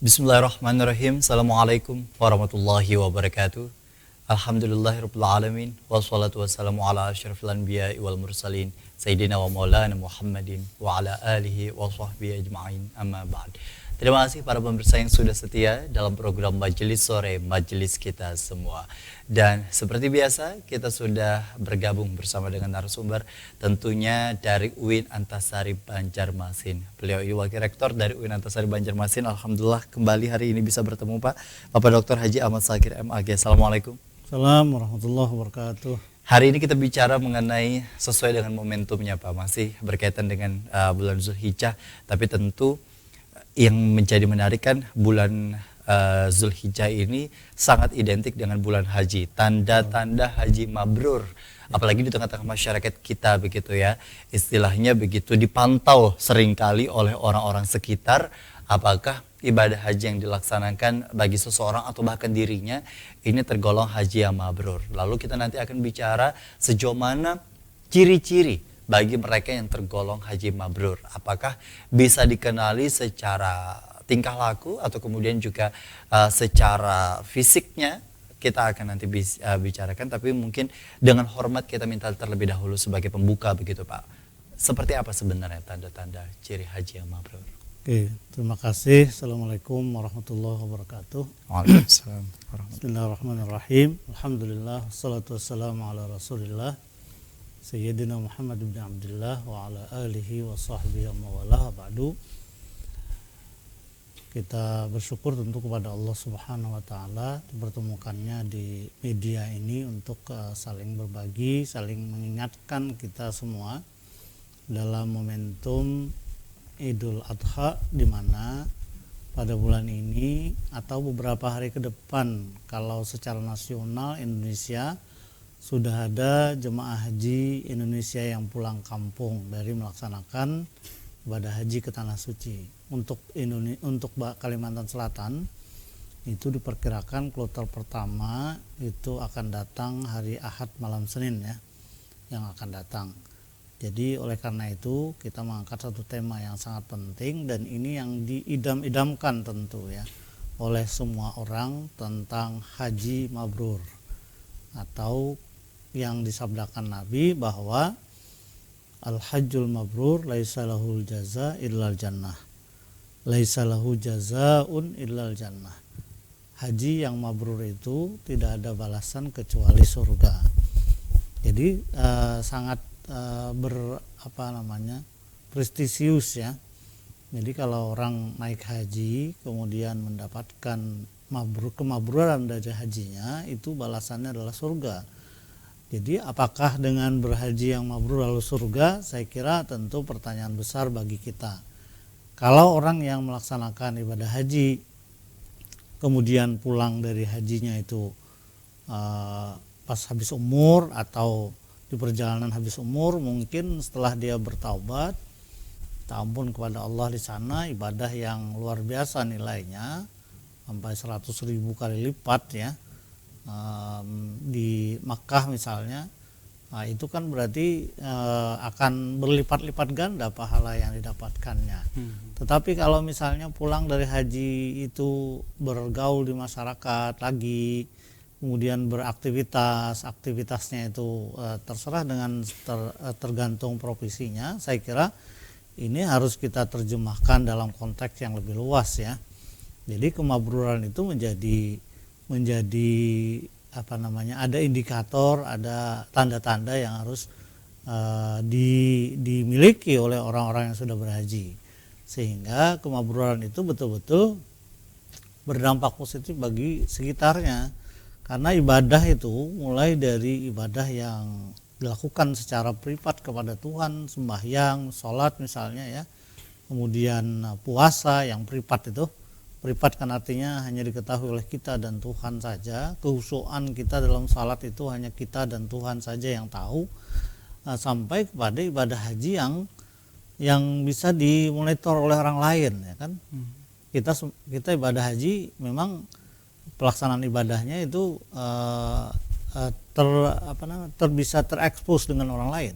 Bismillahirrahmanirrahim. Assalamualaikum warahmatullahi wabarakatuh. Alhamdulillahirabbil alamin wassalatu wassalamu ala asyrafil anbiya'i wal mursalin sayyidina wa maulana Muhammadin wa ala alihi wa sahbihi ajma'in. Amma ba'd. Terima kasih para pemirsa yang sudah setia dalam program Majelis Sore, Majelis Kita Semua. Dan seperti biasa kita sudah bergabung bersama dengan narasumber tentunya dari UIN Antasari Banjarmasin. Beliau ini Wakil Rektor dari UIN Antasari Banjarmasin. Alhamdulillah kembali hari ini bisa bertemu Pak. Bapak Dr. Haji Ahmad Sakir MAG. Assalamualaikum. Assalamualaikum warahmatullahi wabarakatuh. Hari ini kita bicara mengenai sesuai dengan momentumnya Pak. Masih berkaitan dengan bulan Zulhijjah, tapi tentu yang menjadi menarik kan bulan Zulhijjah ini sangat identik dengan bulan haji, tanda-tanda haji mabrur, apalagi di tengah-tengah masyarakat kita begitu ya, istilahnya begitu dipantau seringkali oleh orang-orang sekitar, apakah ibadah haji yang dilaksanakan bagi seseorang atau bahkan dirinya ini tergolong haji yang mabrur. Lalu kita nanti akan bicara sejauh mana ciri-ciri bagi mereka yang tergolong haji mabrur, apakah bisa dikenali secara tingkah laku atau kemudian juga secara fisiknya, kita akan nanti bicarakan, tapi mungkin dengan hormat kita minta terlebih dahulu sebagai pembuka begitu Pak. Seperti apa sebenarnya tanda-tanda ciri haji yang mabrur? Oke, terima kasih. Assalamualaikum warahmatullahi wabarakatuh. Waalaikumsalam. Bismillahirrahmanirrahim. Alhamdulillah, wassalatu wassalamu ala rasulillah Sayyidina Muhammad bin Abdullah wa ala alihi wa sahbihi wa wala ba'du. Kita bersyukur tentu kepada Allah Subhanahu wa taala dipertemukannya di media ini untuk saling berbagi, saling mengingatkan kita semua dalam momentum Idul Adha, di mana pada bulan ini atau beberapa hari ke depan kalau secara nasional Indonesia sudah ada jemaah haji Indonesia yang pulang kampung dari melaksanakan ibadah haji ke Tanah Suci. Untuk Kalimantan Selatan itu diperkirakan kloter pertama itu akan datang hari Ahad malam Senin ya, yang akan datang. Jadi oleh karena itu kita mengangkat satu tema yang sangat penting, dan ini yang diidam-idamkan tentu ya oleh semua orang tentang haji mabrur, atau yang disabdakan Nabi bahwa al-hajjul mabrur laisa lahul jaza illal jannah, laisa lahu jazaun illal jannah. Haji yang mabrur itu tidak ada balasan kecuali surga. Jadi sangat prestisius ya. Jadi kalau orang naik haji kemudian mendapatkan kemabruran dari hajinya, itu balasannya adalah surga. Jadi apakah dengan berhaji yang mabrur lalu surga? Saya kira tentu pertanyaan besar bagi kita. Kalau orang yang melaksanakan ibadah haji kemudian pulang dari hajinya itu pas habis umur atau di perjalanan habis umur, mungkin setelah dia bertaubat, ampun kepada Allah di sana, ibadah yang luar biasa nilainya sampai 100.000 kali lipat ya. Di Makkah misalnya, itu kan berarti akan berlipat-lipat ganda pahala yang didapatkannya. Tetapi kalau misalnya pulang dari haji itu bergaul di masyarakat lagi, kemudian aktivitasnya itu terserah dengan tergantung profesinya, saya kira ini harus kita terjemahkan dalam konteks yang lebih luas ya. Jadi kemabruran itu menjadi ada indikator, ada tanda-tanda yang harus dimiliki oleh orang-orang yang sudah berhaji, sehingga kemabruran itu betul-betul berdampak positif bagi sekitarnya. Karena ibadah itu mulai dari ibadah yang dilakukan secara privat kepada Tuhan, sembahyang, sholat misalnya ya, kemudian puasa yang privat itu. Privat kan artinya hanya diketahui oleh kita dan Tuhan saja. Kehusuan kita dalam salat itu hanya kita dan Tuhan saja yang tahu. Sampai kepada ibadah haji yang bisa dimonitor oleh orang lain ya kan. Kita ibadah haji memang pelaksanaan ibadahnya itu bisa terekspos dengan orang lain.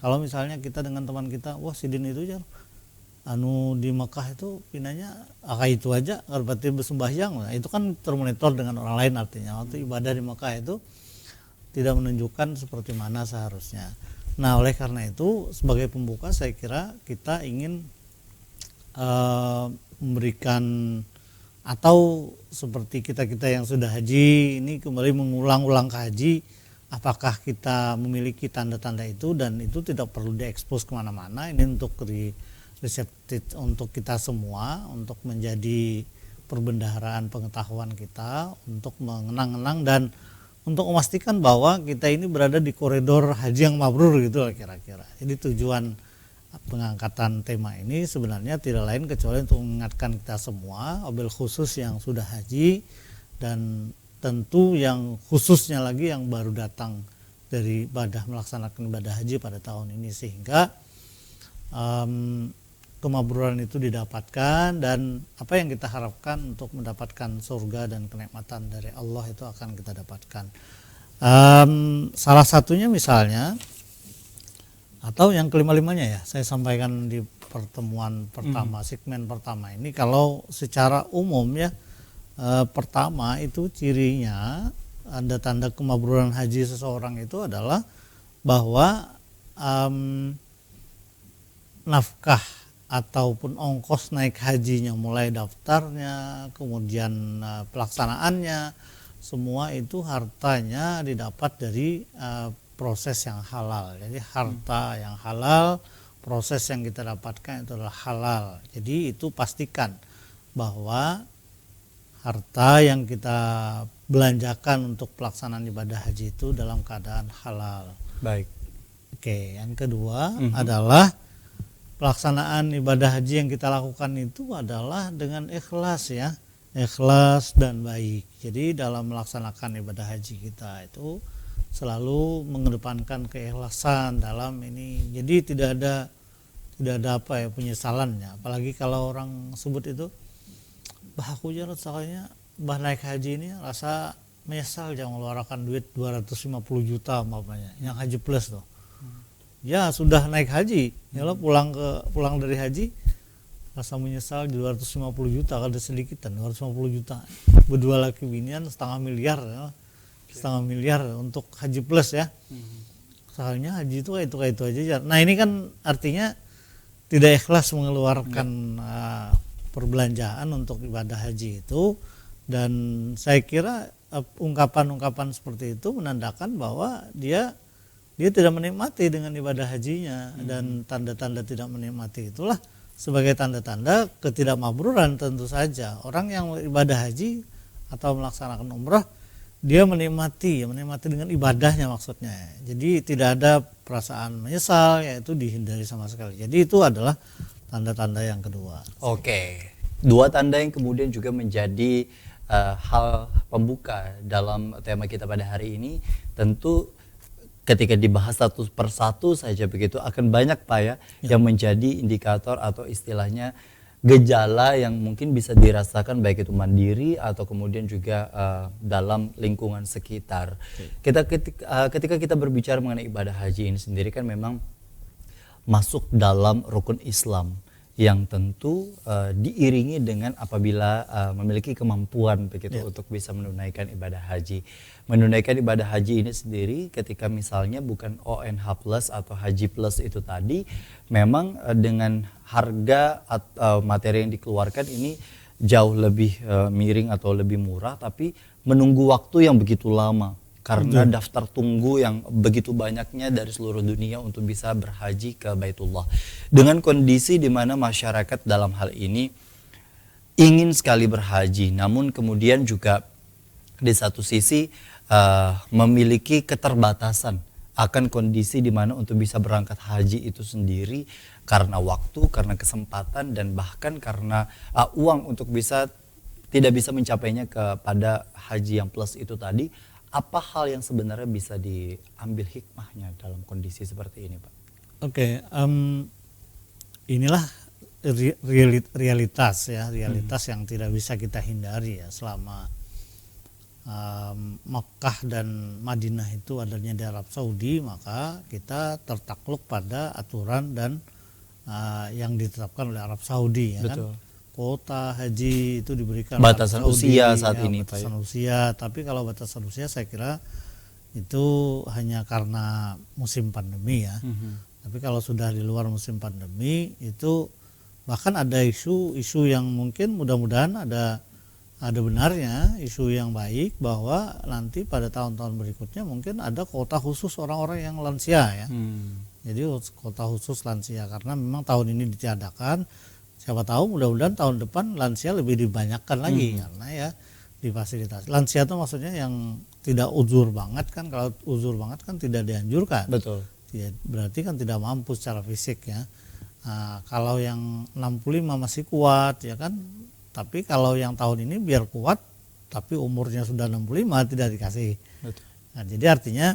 Kalau misalnya kita dengan teman kita, wah sidin itu anu di Mekah itu pinanya itu aja berarti bersembahyang. Nah, itu kan termonitor dengan orang lain, artinya waktu ibadah di Mekah itu tidak menunjukkan seperti mana seharusnya. Nah, oleh karena itu sebagai pembuka saya kira kita ingin memberikan, atau seperti kita yang sudah haji ini kembali mengulang-ulang ke haji, apakah kita memiliki tanda-tanda itu, dan itu tidak perlu diekspos kemana-mana. Ini untuk reseptif untuk kita semua, untuk menjadi perbendaharaan pengetahuan kita, untuk mengenang-enang dan untuk memastikan bahwa kita ini berada di koridor haji yang mabrur gitu kira-kira. Jadi tujuan pengangkatan tema ini sebenarnya tidak lain kecuali untuk mengingatkan kita semua, wabil khusus yang sudah haji dan tentu yang khususnya lagi yang baru datang dari melaksanakan ibadah haji pada tahun ini, sehingga kemabruran itu didapatkan, dan apa yang kita harapkan untuk mendapatkan surga dan kenikmatan dari Allah itu akan kita dapatkan. Salah satunya misalnya, atau yang kelima-limanya ya saya sampaikan di pertemuan pertama, segmen pertama ini, kalau secara umum ya, pertama itu cirinya, ada tanda kemabruran haji seseorang itu adalah bahwa nafkah ataupun ongkos naik hajinya, mulai daftarnya, kemudian pelaksanaannya, semua itu hartanya didapat dari proses yang halal. Jadi harta yang halal, proses yang kita dapatkan itu adalah halal. Jadi itu pastikan bahwa harta yang kita belanjakan untuk pelaksanaan ibadah haji itu dalam keadaan halal. Baik. Oke, yang kedua adalah pelaksanaan ibadah haji yang kita lakukan itu adalah dengan ikhlas ya, ikhlas dan baik. Jadi dalam melaksanakan ibadah haji kita itu selalu mengedepankan keikhlasan dalam ini. Jadi tidak ada apa ya penyesalannya. Apalagi kalau orang sebut itu, bah aku jarang soalnya bah naik haji ini rasa menyesal jangan mengeluarkan duit 250 juta umpamanya, yang haji plus tuh. Ya sudah naik haji, ya pulang dari haji rasa menyesal di 250 juta, kalau ada sedikitan 250 juta. Berdua laki binian setengah miliar ya. Setengah miliar untuk haji plus ya. Soalnya haji itu kayak itu aja. Nah, ini kan artinya tidak ikhlas mengeluarkan perbelanjaan untuk ibadah haji itu, dan saya kira ungkapan-ungkapan seperti itu menandakan bahwa dia tidak menikmati dengan ibadah hajinya, dan tanda-tanda tidak menikmati itulah sebagai tanda-tanda ketidakmabruran. Tentu saja orang yang ibadah haji atau melaksanakan umrah, dia menikmati dengan ibadahnya maksudnya. Jadi tidak ada perasaan menyesal, yaitu dihindari sama sekali. Jadi itu adalah tanda-tanda yang kedua. Oke. Dua tanda yang kemudian juga menjadi hal pembuka dalam tema kita pada hari ini. Tentu ketika dibahas satu persatu saja begitu akan banyak Pak ya yang menjadi indikator atau istilahnya gejala yang mungkin bisa dirasakan baik itu mandiri atau kemudian juga dalam lingkungan sekitar. Ketika kita berbicara mengenai ibadah haji ini sendiri kan memang masuk dalam rukun Islam yang tentu diiringi dengan apabila memiliki kemampuan begitu untuk bisa menunaikan ibadah haji. Menunaikan ibadah haji ini sendiri ketika misalnya bukan ONH plus atau haji plus itu tadi, memang dengan harga atau materi yang dikeluarkan ini jauh lebih miring atau lebih murah, tapi menunggu waktu yang begitu lama karena daftar tunggu yang begitu banyaknya dari seluruh dunia untuk bisa berhaji ke Baitullah. Dengan kondisi di mana masyarakat dalam hal ini ingin sekali berhaji, namun kemudian juga di satu sisi memiliki keterbatasan akan kondisi di mana untuk bisa berangkat haji itu sendiri karena waktu, karena kesempatan, dan bahkan karena uang untuk tidak bisa mencapainya kepada haji yang plus itu tadi. Apa hal yang sebenarnya bisa diambil hikmahnya dalam kondisi seperti ini, Pak? Oke, inilah realitas yang tidak bisa kita hindari ya. Selama Makkah dan Madinah itu adanya di Arab Saudi, maka kita tertakluk pada aturan dan yang ditetapkan oleh Arab Saudi, ya Betul. kan. Kuota haji itu diberikan oleh Batasan Arab Saudi, usia saat ya, ini, Pak. batasan usia. Tapi kalau batasan usia saya kira itu hanya karena musim pandemi ya. Tapi kalau sudah di luar musim pandemi itu bahkan ada isu yang mungkin mudah-mudahan ada benarnya, isu yang baik bahwa nanti pada tahun-tahun berikutnya mungkin ada kuota khusus orang-orang yang lansia ya. Jadi kuota khusus lansia karena memang tahun ini ditiadakan. Siapa tahu mudah-mudahan tahun depan lansia lebih dibanyakan lagi karena ya difasilitasi. Lansia itu maksudnya yang tidak uzur banget kan, kalau uzur banget kan tidak dianjurkan. Betul. Berarti kan tidak mampu secara fisik ya. Kalau yang 65 masih kuat ya kan, tapi kalau yang tahun ini biar kuat tapi umurnya sudah 65 tidak dikasih. Betul. Nah, jadi artinya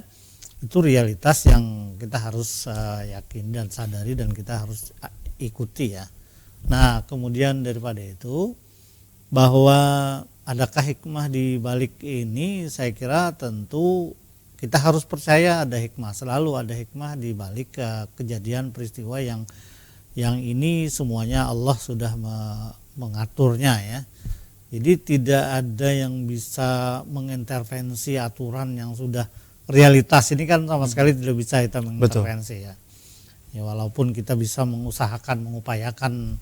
itu realitas yang kita harus yakini dan sadari dan kita harus ikuti ya. Nah, kemudian daripada itu bahwa adakah hikmah di balik ini, saya kira tentu kita harus percaya ada hikmah, selalu ada hikmah di balik kejadian peristiwa yang ini semuanya Allah sudah mengaturnya ya. Jadi tidak ada yang bisa mengintervensi aturan yang sudah realitas ini kan sama sekali tidak bisa kita mengintervensi. Betul. Ya walaupun kita bisa mengupayakan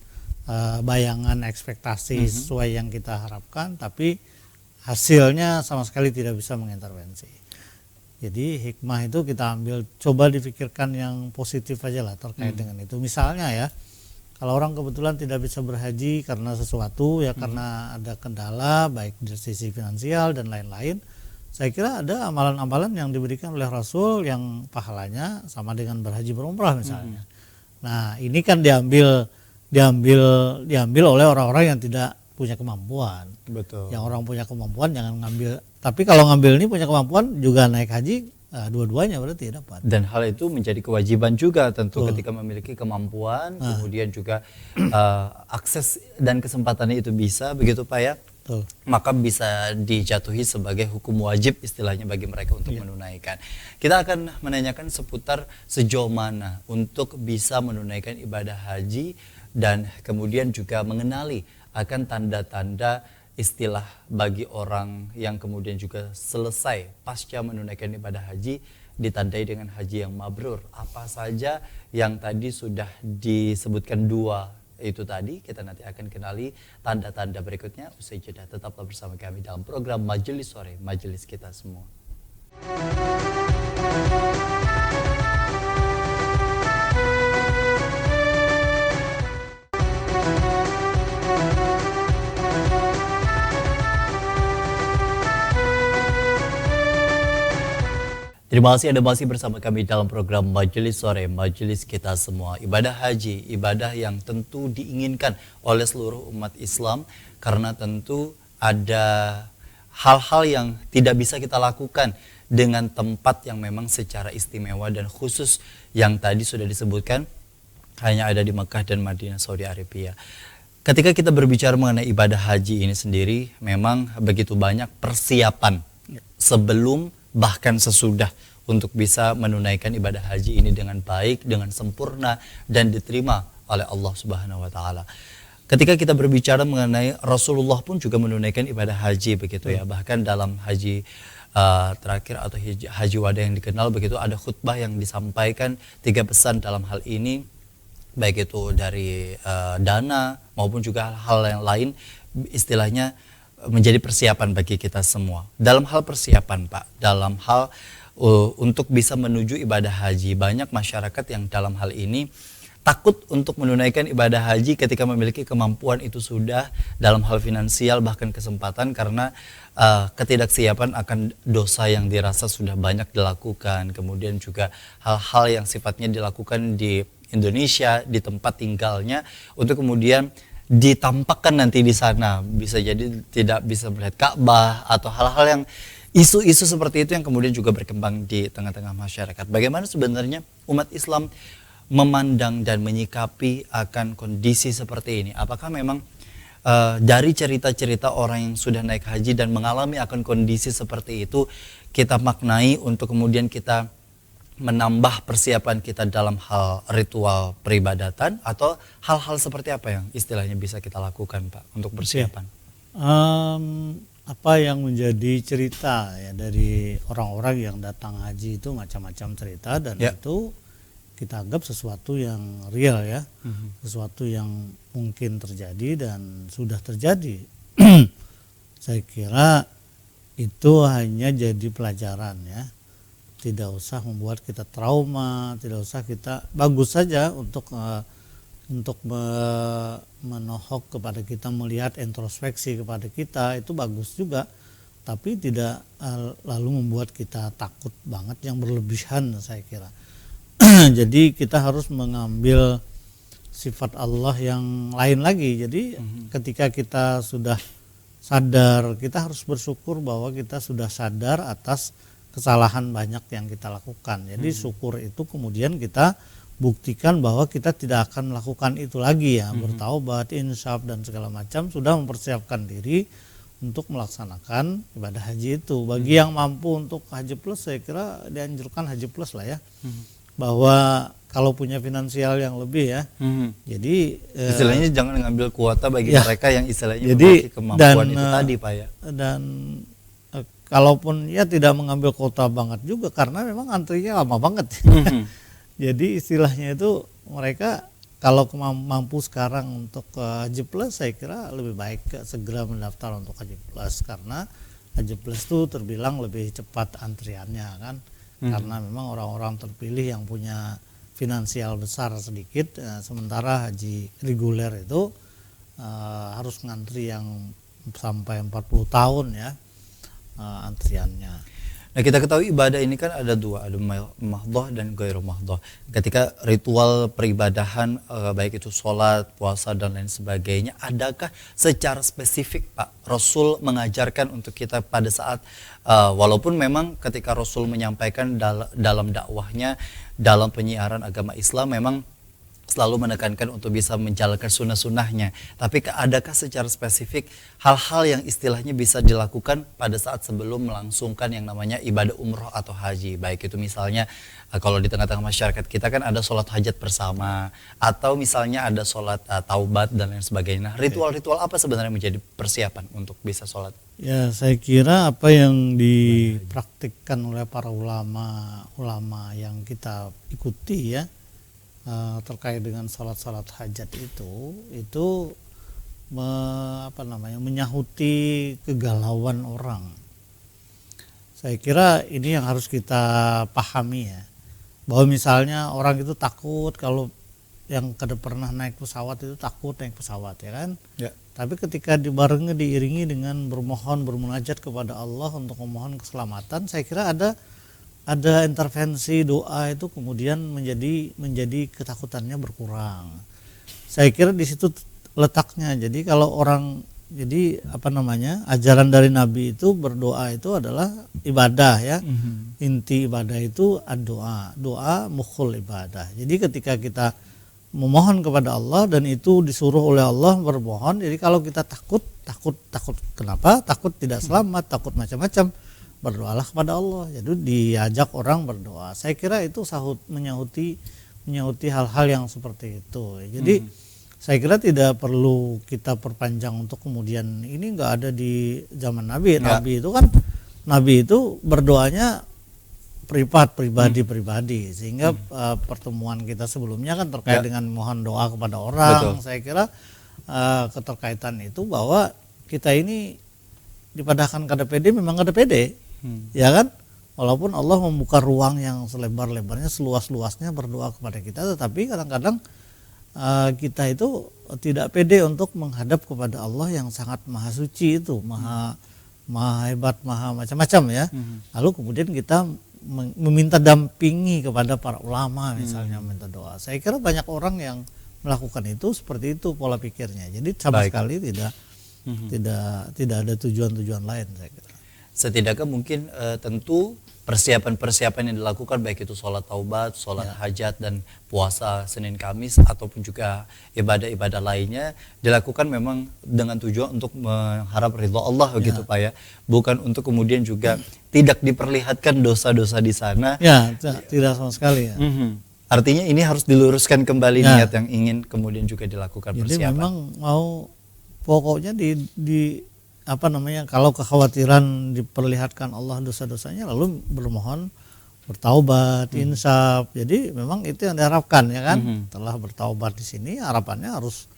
bayangan ekspektasi sesuai yang kita harapkan, tapi hasilnya sama sekali tidak bisa mengintervensi. Jadi hikmah itu kita ambil, coba dipikirkan yang positif aja lah terkait dengan itu. Misalnya ya, kalau orang kebetulan tidak bisa berhaji karena sesuatu ya, karena ada kendala baik dari sisi finansial dan lain-lain, saya kira ada amalan-amalan yang diberikan oleh Rasul yang pahalanya sama dengan berhaji berumrah misalnya. Nah ini kan diambil oleh orang-orang yang tidak punya kemampuan. Betul. Yang orang punya kemampuan jangan ngambil. Tapi kalau ngambil ini punya kemampuan juga naik haji, dua-duanya berarti dapat. Dan hal itu menjadi kewajiban juga tentu ketika memiliki kemampuan, kemudian juga akses dan kesempatannya itu bisa, begitu Pak ya. Betul. Maka bisa dijatuhi sebagai hukum wajib istilahnya bagi mereka untuk menunaikan. Kita akan menanyakan seputar sejauh mana untuk bisa menunaikan ibadah haji dan kemudian juga mengenali akan tanda-tanda istilah bagi orang yang kemudian juga selesai pasca menunaikan ibadah haji ditandai dengan haji yang mabrur. Apa saja yang tadi sudah disebutkan dua itu tadi, kita nanti akan kenali tanda-tanda berikutnya usai jeda. Tetaplah bersama kami dalam program Majelis Sore, Majelis Kita Semua. Terima kasih Anda masih bersama kami dalam program Majelis Sore, Majelis Kita Semua. Ibadah haji, ibadah yang tentu diinginkan oleh seluruh umat Islam karena tentu ada hal-hal yang tidak bisa kita lakukan dengan tempat yang memang secara istimewa dan khusus yang tadi sudah disebutkan hanya ada di Mekah dan Madinah, Saudi Arabia. Ketika kita berbicara mengenai ibadah haji ini sendiri, memang begitu banyak persiapan sebelum bahkan sesudah untuk bisa menunaikan ibadah haji ini dengan baik, dengan sempurna dan diterima oleh Allah Subhanahu wa taala. Ketika kita berbicara mengenai Rasulullah pun juga menunaikan ibadah haji begitu ya. Bahkan dalam haji terakhir atau haji wada yang dikenal begitu, ada khutbah yang disampaikan 3 pesan dalam hal ini, baik itu dari dana maupun juga hal-hal yang lain, istilahnya menjadi persiapan bagi kita semua. Dalam hal persiapan Pak, dalam hal untuk bisa menuju ibadah haji, banyak masyarakat yang dalam hal ini takut untuk menunaikan ibadah haji ketika memiliki kemampuan itu sudah dalam hal finansial bahkan kesempatan, karena ketidaksiapan akan dosa yang dirasa sudah banyak dilakukan, kemudian juga hal-hal yang sifatnya dilakukan di Indonesia, di tempat tinggalnya, untuk kemudian ditampakkan nanti di sana, bisa jadi tidak bisa melihat Ka'bah atau hal-hal yang isu-isu seperti itu yang kemudian juga berkembang di tengah-tengah masyarakat. Bagaimana sebenarnya umat Islam memandang dan menyikapi akan kondisi seperti ini? Apakah memang dari cerita-cerita orang yang sudah naik haji dan mengalami akan kondisi seperti itu, kita maknai untuk kemudian kita menambah persiapan kita dalam hal ritual peribadatan, atau hal-hal seperti apa yang istilahnya bisa kita lakukan Pak untuk persiapan? Apa yang menjadi cerita ya dari orang-orang yang datang haji itu macam-macam cerita, dan itu kita anggap sesuatu yang real ya, sesuatu yang mungkin terjadi dan sudah terjadi. Saya kira itu hanya jadi pelajaran ya. Tidak usah membuat kita trauma, tidak usah kita, bagus saja untuk menohok kepada kita, melihat introspeksi kepada kita, itu bagus juga, tapi tidak lalu membuat kita takut banget yang berlebihan saya kira. Jadi kita harus mengambil sifat Allah yang lain lagi. Jadi ketika kita sudah sadar, kita harus bersyukur bahwa kita sudah sadar atas kesalahan banyak yang kita lakukan. Jadi syukur itu kemudian kita buktikan bahwa kita tidak akan melakukan itu lagi ya, bertaubat, insyaf dan segala macam, sudah mempersiapkan diri untuk melaksanakan ibadah haji itu. Bagi yang mampu untuk haji plus, saya kira dianjurkan haji plus lah ya. Bahwa kalau punya finansial yang lebih ya, jadi istilahnya jangan ngambil kuota bagi mereka yang istilahnya memiliki kemampuan itu tadi Pak ya. Dan kalaupun ya tidak mengambil kuota banget juga, karena memang antrinya lama banget. Jadi istilahnya itu mereka kalau mampu sekarang untuk haji plus, saya kira lebih baik segera mendaftar untuk haji plus, karena haji plus itu terbilang lebih cepat antriannya kan. Karena memang orang-orang terpilih yang punya finansial besar sedikit, sementara haji reguler itu harus ngantri yang sampai 40 tahun ya antriannya. Nah, kita ketahui ibadah ini kan ada dua, ada mahdhah dan ghairu mahdhah. Ketika ritual peribadahan baik itu sholat, puasa dan lain sebagainya, adakah secara spesifik Pak Rasul mengajarkan untuk kita pada saat walaupun memang ketika Rasul menyampaikan dalam dakwahnya, dalam penyiaran agama Islam memang selalu menekankan untuk bisa menjalankan sunnah-sunnahnya, tapi adakah secara spesifik hal-hal yang istilahnya bisa dilakukan pada saat sebelum melangsungkan yang namanya ibadah umroh atau haji? Baik itu misalnya kalau di tengah-tengah masyarakat kita kan ada sholat hajat bersama, atau misalnya ada sholat taubat dan lain sebagainya. Ritual-ritual apa sebenarnya menjadi persiapan untuk bisa sholat? Ya, saya kira apa yang dipraktikkan oleh para ulama yang kita ikuti ya, terkait dengan salat hajat itu menyahuti kegalauan orang. Saya kira ini yang harus kita pahami ya, bahwa misalnya orang itu takut, kalau yang pernah naik pesawat itu takut naik pesawat ya kan ya. Tapi ketika diiringi dengan bermunajat kepada Allah untuk memohon keselamatan, saya kira ada intervensi doa itu kemudian menjadi ketakutannya berkurang. Saya kira di situ letaknya. Jadi kalau orang ajaran dari Nabi itu berdoa itu adalah ibadah ya. Inti ibadah itu doa mukhul ibadah. Jadi ketika kita memohon kepada Allah dan itu disuruh oleh Allah bermohon, jadi kalau kita takut kenapa? Takut tidak selamat, takut macam-macam, berdoalah kepada Allah. Jadi diajak orang berdoa. Saya kira itu menyahuti hal-hal yang seperti itu. Jadi saya kira tidak perlu kita perpanjang untuk kemudian ini nggak ada di zaman Nabi. Nabi itu berdoanya pribadi, sehingga pertemuan kita sebelumnya kan terkait dengan mohon doa kepada orang. Betul. Saya kira keterkaitan itu bahwa kita ini dipadahkan kada pede, memang kada pede. Ya kan, walaupun Allah membuka ruang yang selebar-lebarnya, seluas-luasnya berdoa kepada kita, tetapi kadang-kadang kita itu tidak pede untuk menghadap kepada Allah yang sangat maha suci itu, maha hebat, maha macam-macam ya. Lalu kemudian kita meminta dampingi kepada para ulama misalnya, minta doa. Saya kira banyak orang yang melakukan itu seperti itu pola pikirnya. Jadi sama sekali tidak ada tujuan-tujuan lain saya kira. setidaknya mungkin tentu persiapan-persiapan yang dilakukan baik itu sholat taubat, sholat hajat dan puasa Senin Kamis ataupun juga ibadah-ibadah lainnya dilakukan memang dengan tujuan untuk mengharap ridho Allah begitu Pak ya. Bukan untuk kemudian juga tidak diperlihatkan dosa-dosa di sana. Ya, tidak sama sekali ya. Artinya ini harus diluruskan kembali niat yang ingin kemudian juga dilakukan Jadi persiapan. memang mau pokoknya di apa namanya, kalau kekhawatiran diperlihatkan Allah dosa-dosanya lalu bermohon bertaubat, insaf. Jadi memang itu yang diharapkan ya kan. Setelah bertaubat di sini harapannya harus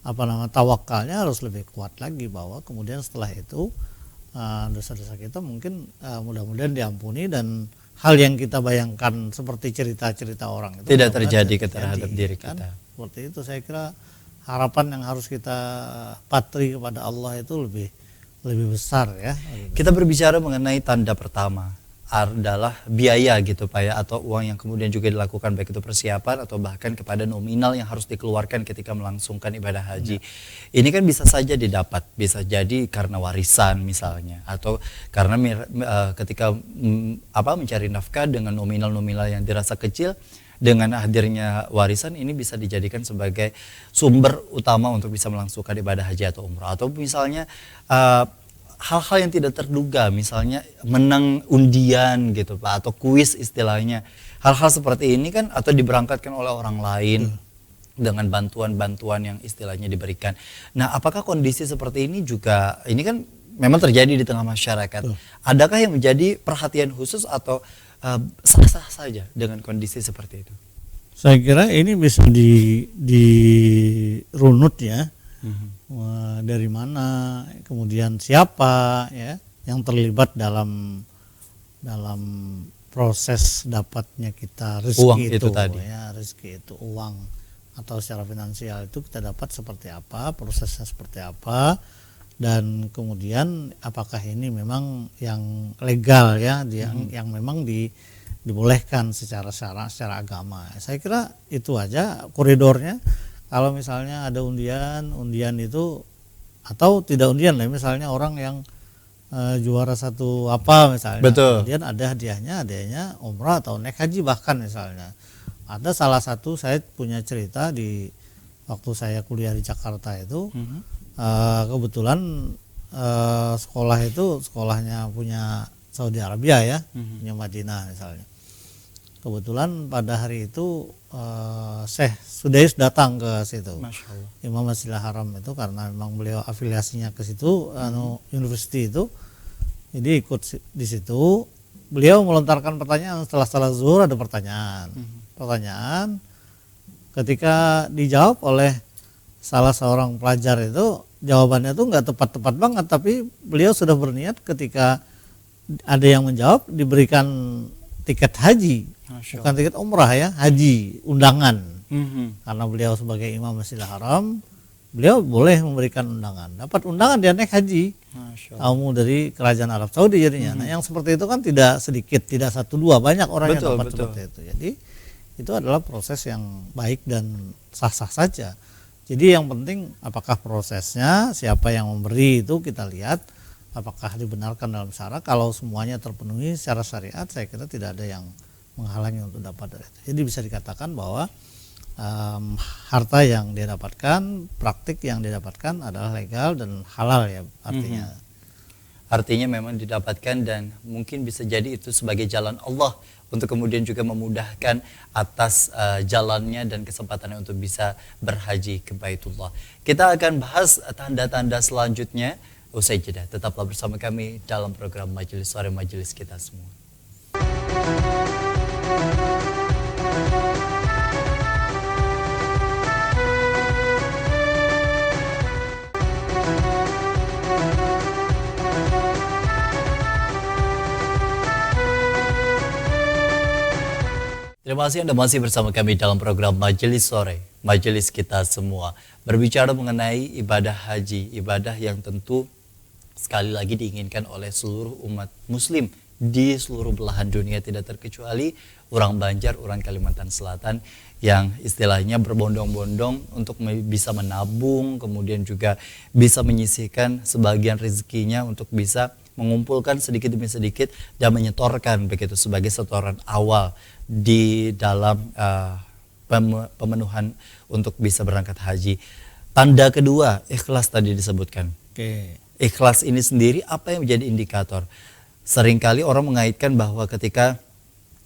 apa namanya, tawakalnya harus lebih kuat lagi, bahwa kemudian setelah itu dosa-dosa kita mungkin mudah-mudahan diampuni dan hal yang kita bayangkan seperti cerita-cerita orang itu tidak terjadi terhadap diri kan? kita. Seperti itu saya kira harapan yang harus kita patri kepada Allah itu lebih besar ya. Kita berbicara mengenai tanda pertama adalah biaya gitu Pak ya, atau uang yang kemudian juga dilakukan baik itu persiapan atau bahkan kepada nominal yang harus dikeluarkan ketika melangsungkan ibadah haji. Ini kan bisa saja didapat, bisa jadi karena warisan misalnya, atau karena ketika mencari nafkah dengan nominal-nominal yang dirasa kecil. Dengan hadirnya warisan ini bisa dijadikan sebagai sumber utama untuk bisa melangsungkan ibadah haji atau umrah. Atau misalnya hal-hal yang tidak terduga, misalnya menang undian gitu Pak, atau kuis istilahnya. Hal-hal seperti ini kan, atau diberangkatkan oleh orang lain dengan bantuan-bantuan yang istilahnya diberikan. Nah, apakah kondisi seperti ini juga, ini kan memang terjadi di tengah masyarakat. Adakah yang menjadi perhatian khusus atau sah-sah saja dengan kondisi seperti itu? Saya kira ini bisa dirunut ya. Dari mana, kemudian siapa ya yang terlibat dalam proses dapatnya kita rezeki uang itu tadi. Ya, rezeki itu uang atau secara finansial itu kita dapat seperti apa, prosesnya seperti apa, dan kemudian apakah ini memang yang legal ya, yang memang dibolehkan secara agama. Saya kira itu aja koridornya. Kalau misalnya ada undian itu, atau tidak undian lah, misalnya orang yang juara satu apa misalnya, kemudian ada hadiahnya umrah atau naik haji bahkan misalnya. Ada salah satu, saya punya cerita di waktu saya kuliah di Jakarta itu, kebetulan sekolah itu sekolahnya punya Saudi Arabia ya, punya Madinah misalnya. Kebetulan pada hari itu Syekh Sudais datang ke situ, Imam Masjidil Haram itu, karena memang beliau afiliasinya ke situ, university itu, jadi ikut di situ. Beliau melontarkan pertanyaan setelah salat zuhur, ada pertanyaan. Ketika dijawab oleh salah seorang pelajar itu, jawabannya itu nggak tepat-tepat banget, tapi beliau sudah berniat ketika ada yang menjawab diberikan tiket haji, bukan tiket umrah ya, haji, undangan. Karena beliau sebagai Imam Masjidil Haram, beliau boleh memberikan undangan. Dapat undangan dia naik haji, tamu dari kerajaan Arab Saudi jadinya. Nah, yang seperti itu kan tidak sedikit, tidak satu dua, banyak orang yang dapat seperti itu. Jadi itu adalah proses yang baik dan sah-sah saja. Jadi yang penting apakah prosesnya, siapa yang memberi itu kita lihat, apakah dibenarkan dalam syara. Kalau semuanya terpenuhi secara syariat, saya kira tidak ada yang menghalangi untuk dapat dari itu. Jadi bisa dikatakan bahwa harta yang dia dapatkan, praktik yang dia dapatkan adalah legal dan halal ya artinya. Artinya memang didapatkan, dan mungkin bisa jadi itu sebagai jalan Allah untuk kemudian juga memudahkan atas jalannya dan kesempatannya untuk bisa berhaji ke Baitullah. Kita akan bahas tanda-tanda selanjutnya usai jeda. Tetaplah bersama kami dalam program Majelis Sore, Majelis Kita Semua. Terima kasih Anda masih bersama kami dalam program Majelis Sore, Majelis Kita Semua. Berbicara mengenai ibadah haji, ibadah yang tentu sekali lagi diinginkan oleh seluruh umat muslim di seluruh belahan dunia, tidak terkecuali orang Banjar, orang Kalimantan Selatan yang istilahnya berbondong-bondong untuk bisa menabung, kemudian juga bisa menyisihkan sebagian rezekinya untuk bisa mengumpulkan sedikit demi sedikit dan menyetorkan begitu sebagai setoran awal di dalam pemenuhan untuk bisa berangkat haji. Tanda kedua, ikhlas tadi disebutkan. Oke. Ikhlas ini sendiri apa yang menjadi indikator? Seringkali orang mengaitkan bahwa ketika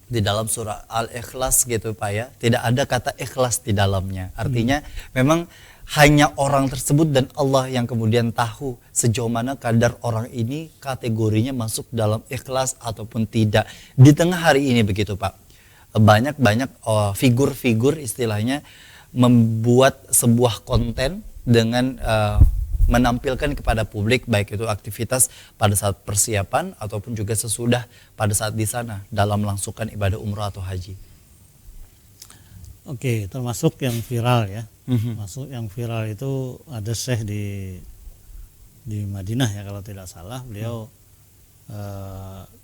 di dalam surah Al-Ikhlas gitu Pak ya, tidak ada kata ikhlas di dalamnya. Artinya memang hanya orang tersebut dan Allah yang kemudian tahu sejauh mana kadar orang ini kategorinya masuk dalam ikhlas ataupun tidak. Di tengah hari ini begitu Pak, banyak figur-figur istilahnya membuat sebuah konten dengan menampilkan kepada publik baik itu aktivitas pada saat persiapan ataupun juga sesudah pada saat di sana dalam melangsungkan ibadah umrah atau haji. Oke, termasuk yang viral ya. Masuk yang viral itu ada Syekh di Madinah ya kalau tidak salah. Beliau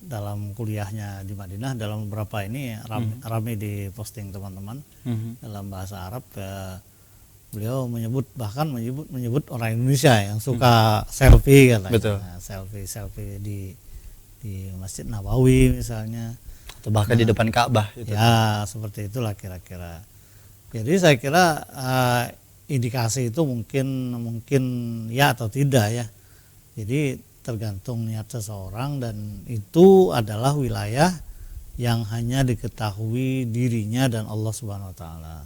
dalam kuliahnya di Madinah dalam beberapa ini ramai di posting teman-teman dalam bahasa Arab. Beliau bahkan menyebut orang Indonesia yang suka selfie katanya. Betul. Nah, selfie di Masjid Nabawi misalnya. Atau bahkan di depan Ka'bah gitu. Ya, seperti itulah kira-kira. Jadi saya kira indikasi itu mungkin ya atau tidak ya. Jadi tergantung niat seseorang dan itu adalah wilayah yang hanya diketahui dirinya dan Allah Subhanahu wa taala.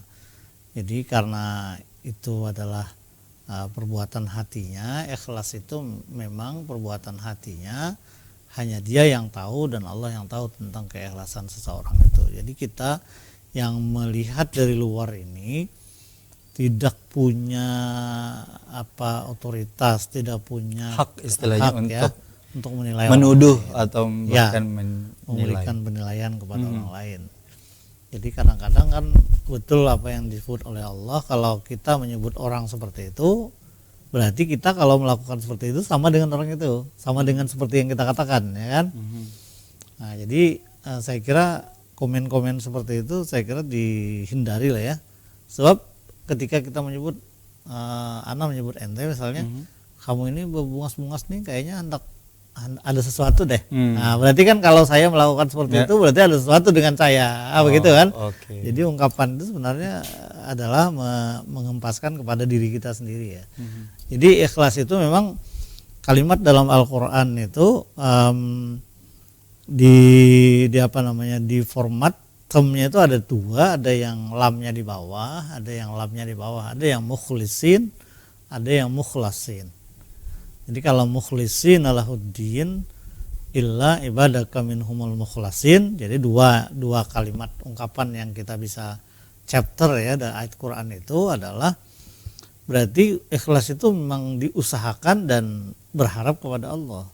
Jadi karena itu adalah perbuatan hatinya, ikhlas itu memang perbuatan hatinya, hanya dia yang tahu dan Allah yang tahu tentang keikhlasan seseorang itu. Jadi kita yang melihat dari luar ini tidak punya otoritas, tidak punya hak istilahnya untuk menilai menuduh orang lain. atau bahkan memberikan penilaian kepada orang lain. Jadi kadang-kadang kan betul apa yang disebut oleh Allah, kalau kita menyebut orang seperti itu berarti kita kalau melakukan seperti itu sama dengan orang itu, sama dengan seperti yang kita katakan ya kan. Nah, jadi saya kira komen-komen seperti itu saya kira dihindari lah ya. Sebab ketika kita menyebut Ana menyebut ente misalnya, kamu ini berbungas-bungas nih kayaknya ada sesuatu deh. Nah, berarti kan kalau saya melakukan seperti itu berarti ada sesuatu dengan saya. Begitu kan? Okay. Jadi ungkapan itu sebenarnya adalah mengempaskan kepada diri kita sendiri ya. Jadi ikhlas itu memang kalimat dalam Al-Qur'an itu di format termnya itu ada dua, ada yang lamnya di bawah, ada yang mukhlisin, ada yang mukhlasin. Jadi kalau mukhlisin alahuddin illa ibadaka minhumul mukhlasin, jadi dua kalimat ungkapan yang kita bisa chapter ya dari ayat Quran itu adalah berarti ikhlas itu memang diusahakan dan berharap kepada Allah.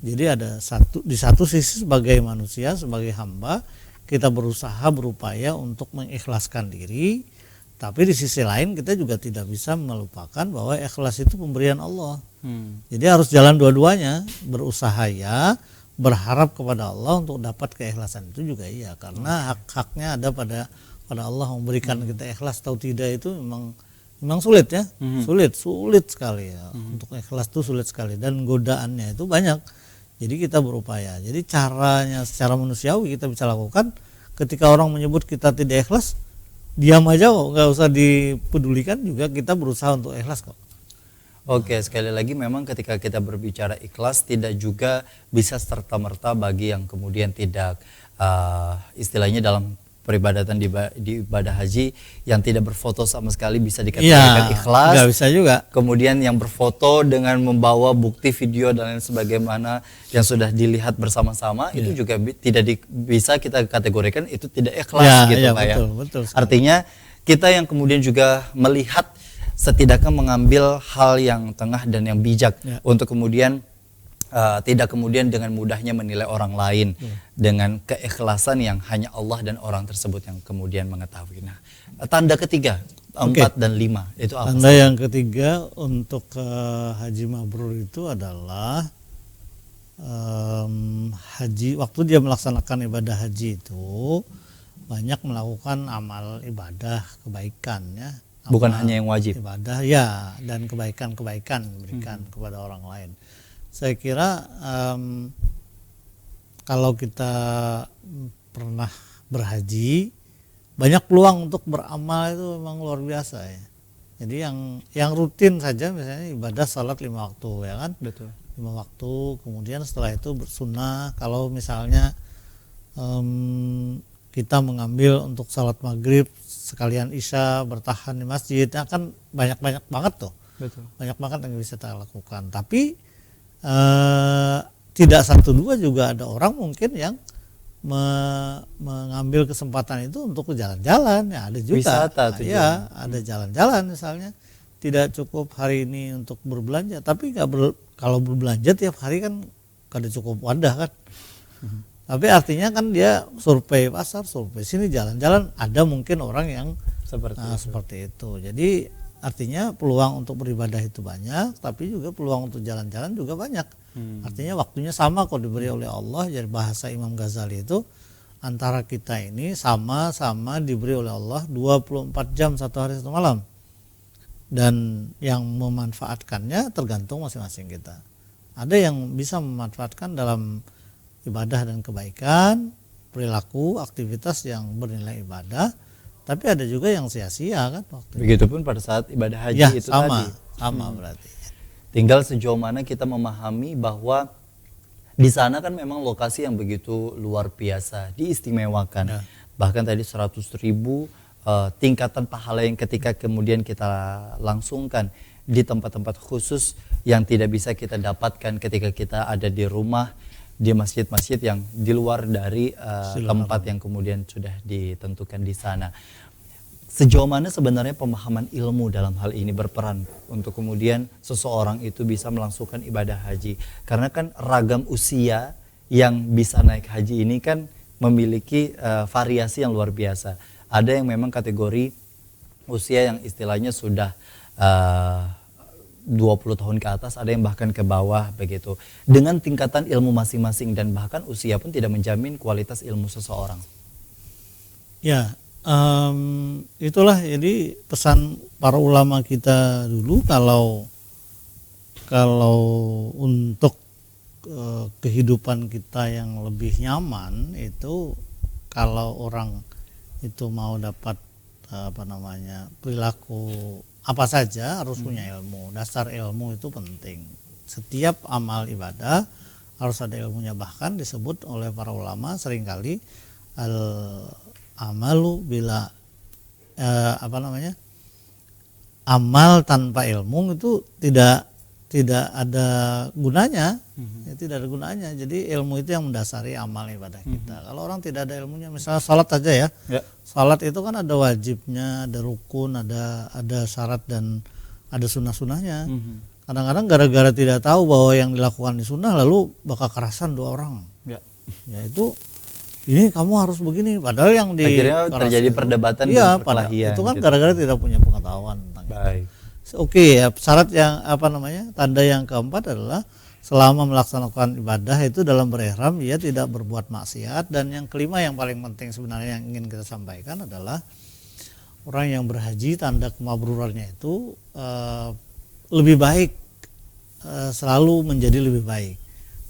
Jadi ada di satu sisi sebagai manusia, sebagai hamba, kita berusaha berupaya untuk mengikhlaskan diri, tapi di sisi lain kita juga tidak bisa melupakan bahwa ikhlas itu pemberian Allah. Jadi harus jalan dua-duanya, berusaha ya, berharap kepada Allah untuk dapat keikhlasan itu juga iya, karena hak-haknya ada pada Allah memberikan kita ikhlas atau tidak itu memang sulit ya, sulit sekali ya. Untuk ikhlas itu sulit sekali dan godaannya itu banyak. Jadi kita berupaya. Jadi caranya secara manusiawi kita bisa lakukan. Ketika orang menyebut kita tidak ikhlas, diam aja kok, nggak usah dipedulikan juga, kita berusaha untuk ikhlas kok. Oke, sekali lagi memang ketika kita berbicara ikhlas tidak juga bisa serta-merta bagi yang kemudian tidak istilahnya dalam peribadatan di ibadah haji yang tidak berfoto sama sekali bisa dikategorikan ikhlas. Nggak bisa juga. Kemudian yang berfoto dengan membawa bukti video dan lain sebagaimana yang sudah dilihat bersama-sama itu juga tidak bisa kita kategorikan itu tidak ikhlas gitu Pak ya. Betul. Artinya kita yang kemudian juga melihat setidaknya mengambil hal yang tengah dan yang bijak untuk kemudian tidak kemudian dengan mudahnya menilai orang lain dengan keikhlasan yang hanya Allah dan orang tersebut yang kemudian mengetahui. Nah, tanda ketiga 4 dan 5 itu apa? Tanda yang ketiga untuk haji mabrur itu adalah haji waktu dia melaksanakan ibadah haji itu banyak melakukan amal ibadah kebaikan ya. Bukan hanya yang wajib. Ibadah ya dan kebaikan-kebaikan diberikan kepada orang lain. saya kira kalau kita pernah berhaji, banyak peluang untuk beramal itu memang luar biasa ya. Jadi yang rutin saja misalnya ibadah salat 5 waktu ya kan, Betul. 5 waktu, kemudian setelah itu bersunnah. Kalau misalnya kita mengambil untuk salat maghrib sekalian isya bertahan di masjid, ya kan banyak banget tuh, Betul. banyak banget yang bisa kita lakukan. Tapi tidak satu dua juga ada orang mungkin yang mengambil kesempatan itu untuk jalan-jalan, ya ada juga. Wisata Nah, ya ada jalan-jalan misalnya, tidak cukup hari ini untuk berbelanja, tapi kalau berbelanja tiap hari kan kada cukup wadah kan. Tapi artinya kan dia survei pasar, survei sini, jalan-jalan, ada mungkin orang yang seperti itu. Jadi artinya peluang untuk beribadah itu banyak, tapi juga peluang untuk jalan-jalan juga banyak. Artinya waktunya sama kok diberi oleh Allah. Jadi bahasa Imam Ghazali itu, antara kita ini sama-sama diberi oleh Allah 24 jam 1 hari 1 malam. Dan yang memanfaatkannya tergantung masing-masing kita. Ada yang bisa memanfaatkan dalam ibadah dan kebaikan, perilaku, aktivitas yang bernilai ibadah, tapi ada juga yang sia-sia kan waktu. Begitupun pada saat ibadah haji Ya, itu sama, tadi. sama berarti. Tinggal sejauh mana kita memahami bahwa di sana kan memang lokasi yang begitu luar biasa, diistimewakan. Ya. Bahkan tadi 100.000 tingkatan pahala yang ketika kemudian kita langsungkan di tempat-tempat khusus yang tidak bisa kita dapatkan ketika kita ada di rumah, di masjid-masjid yang di luar dari tempat yang kemudian sudah ditentukan di sana. Sejauh mana sebenarnya pemahaman ilmu dalam hal ini berperan untuk kemudian seseorang itu bisa melangsungkan ibadah haji? Karena kan ragam usia yang bisa naik haji ini kan memiliki variasi yang luar biasa. Ada yang memang kategori usia yang istilahnya sudah 20 tahun ke atas, ada yang bahkan ke bawah begitu. Dengan tingkatan ilmu masing-masing dan bahkan usia pun tidak menjamin kualitas ilmu seseorang. Ya, itulah jadi pesan para ulama kita dulu, kalau untuk kehidupan kita yang lebih nyaman itu, kalau orang itu mau dapat perilaku apa saja harus punya ilmu. Dasar ilmu itu penting. Setiap amal ibadah harus ada ilmunya, bahkan disebut oleh para ulama seringkali amalu bila amal tanpa ilmu itu tidak ada gunanya, ya, tidak ada gunanya. Jadi ilmu itu yang mendasari amal ibadah kita. Kalau orang tidak ada ilmunya, misalnya salat aja ya. Salat itu kan ada wajibnya, ada rukun, ada syarat dan ada sunnah-sunnahnya. Kadang-kadang gara-gara tidak tahu bahwa yang dilakukan di sunnah lalu bakal kerasan 2 orang. Ya itu, ini kamu harus begini, padahal yang di akhirnya terjadi perdebatan dan perkelahian. itu kan gitu. gara-gara tidak punya pengetahuan tentang Baik. Oke, ya, syarat yang tanda yang keempat adalah selama melaksanakan ibadah itu dalam berihram ia tidak berbuat maksiat. Dan yang kelima yang paling penting sebenarnya yang ingin kita sampaikan adalah orang yang berhaji, tanda kemabrurannya itu lebih baik, selalu menjadi lebih baik.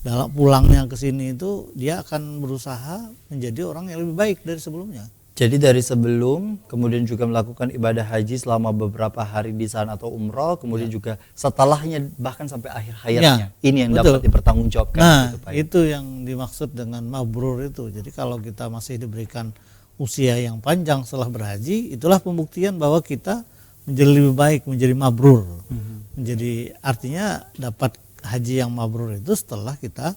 Dalam pulangnya ke sini itu dia akan berusaha menjadi orang yang lebih baik dari sebelumnya. Jadi dari sebelum, kemudian juga melakukan ibadah haji selama beberapa hari di sana atau umroh, kemudian juga setelahnya bahkan sampai akhir hayatnya. Ini yang dapat dipertanggungjawabkan. Nah, gitu, Pak. itu yang dimaksud dengan mabrur itu. Jadi kalau kita masih diberikan usia yang panjang setelah berhaji, itulah pembuktian bahwa kita menjadi lebih baik, menjadi mabrur. Menjadi artinya dapat haji yang mabrur itu setelah kita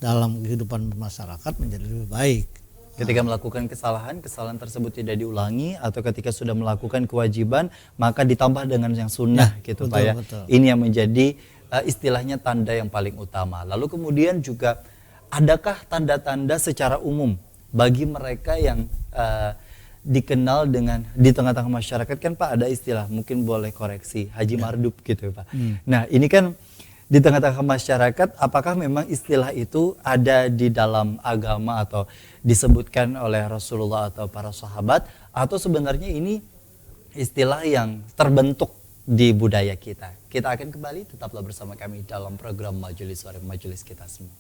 dalam kehidupan bermasyarakat menjadi lebih baik. Ketika melakukan kesalahan tersebut tidak diulangi, atau ketika sudah melakukan kewajiban maka ditambah dengan yang sunnah, gitu Pak ya. Betul. Ini yang menjadi istilahnya tanda yang paling utama. Lalu kemudian juga adakah tanda-tanda secara umum bagi mereka yang dikenal dengan di tengah-tengah masyarakat kan Pak, ada istilah, mungkin boleh koreksi, haji mardub gitu Pak. Nah ini kan di tengah-tengah masyarakat, apakah memang istilah itu ada di dalam agama atau disebutkan oleh Rasulullah atau para sahabat, atau sebenarnya ini istilah yang terbentuk di budaya kita. Kita akan kembali, tetaplah bersama kami dalam program Majelis Sore Majelis Kita Semua.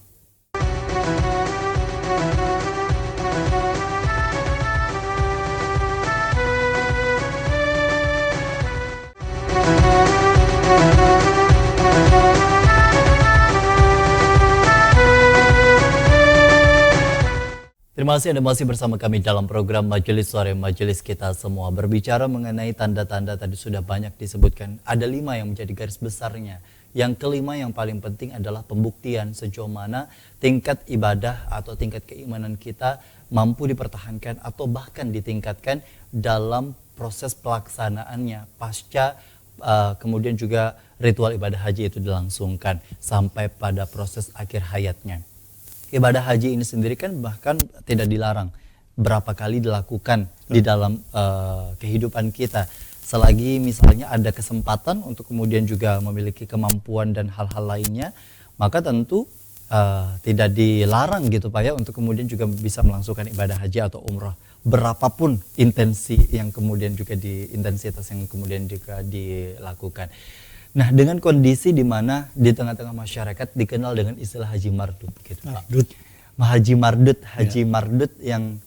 Terima kasih Anda masih bersama kami dalam program Majelis Sore Majelis Kita Semua. Berbicara mengenai tanda-tanda tadi sudah banyak disebutkan. Ada 5 yang menjadi garis besarnya. Yang kelima yang paling penting adalah pembuktian sejauh mana tingkat ibadah atau tingkat keimanan kita mampu dipertahankan atau bahkan ditingkatkan dalam proses pelaksanaannya pasca kemudian juga ritual ibadah haji itu dilangsungkan sampai pada proses akhir hayatnya. Ibadah haji ini sendiri kan bahkan tidak dilarang berapa kali dilakukan di dalam kehidupan kita. Selagi misalnya ada kesempatan untuk kemudian juga memiliki kemampuan dan hal-hal lainnya, maka tentu tidak dilarang gitu Pak ya untuk kemudian juga bisa melangsungkan ibadah haji atau umrah. Berapapun intensi yang kemudian juga intensitas yang kemudian juga dilakukan. Nah, dengan kondisi di mana di tengah-tengah masyarakat dikenal dengan istilah haji mardut gitu Pak. Haji mardut yang